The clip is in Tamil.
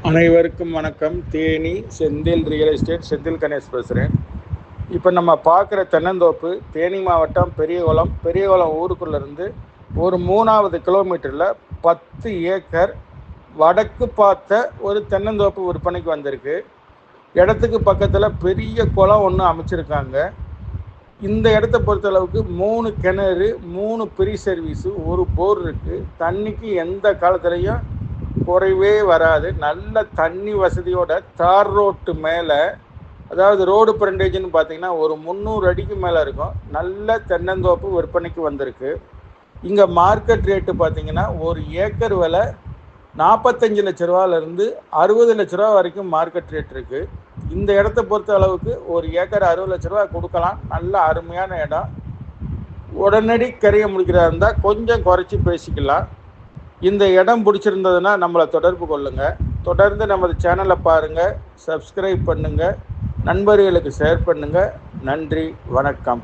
அனைவருக்கும் வணக்கம். தேனி செந்தில் ரியல் எஸ்டேட், செந்தில் கணேஷ் பேசுகிறேன். இப்போ நம்ம பார்க்குற தென்னந்தோப்பு தேனி மாவட்டம் பெரியகுளம் ஊருக்குள்ளேருந்து ஒரு 3வது கிலோமீட்டரில் 10 ஏக்கர் வடக்கு பார்த்த ஒரு தென்னந்தோப்பு விற்பனைக்கு வந்திருக்கு. இடத்துக்கு பக்கத்தில் பெரிய குளம் ஒன்று அமைச்சிருக்காங்க. இந்த இடத்த பொறுத்தளவுக்கு 3 கிணறு, 3 ப்ரீ சர்வீஸு, ஒரு போர் இருக்குது. தண்ணிக்கு எந்த காலத்துலேயும் குறைவே வராது. நல்ல தண்ணி வசதியோட தார் ரோட்டு மேலே, அதாவது ரோடு ஃப்ரண்டேஜ்னு பார்த்தீங்கன்னா ஒரு 300 அடிக்கு மேலே இருக்கும். நல்ல தென்னந்தோப்பு விற்பனைக்கு வந்திருக்கு. இங்கே மார்க்கெட் ரேட்டு பார்த்தீங்கன்னா ஒரு ஏக்கர் விலை 45 லட்ச ரூபாலேருந்து 60 லட்ச ரூபா வரைக்கும் மார்க்கெட் ரேட் இருக்குது. இந்த இடத்த பொறுத்த அளவுக்கு ஒரு ஏக்கர் 60 லட்ச ரூபா கொடுக்கலாம். நல்ல அருமையான இடம். உடனடி கரையை முடிக்கிறதா இருந்தால் கொஞ்சம் குறைச்சி பேசிக்கலாம். இந்த இடம் பிடிச்சிருந்ததுன்னா நம்மளை தொடர்பு கொள்ளுங்கள். தொடர்ந்து நமது சேனலை பாருங்கள், சப்ஸ்கிரைப் பண்ணுங்கள், நண்பர்களுக்கு ஷேர் பண்ணுங்கள். நன்றி, வணக்கம்.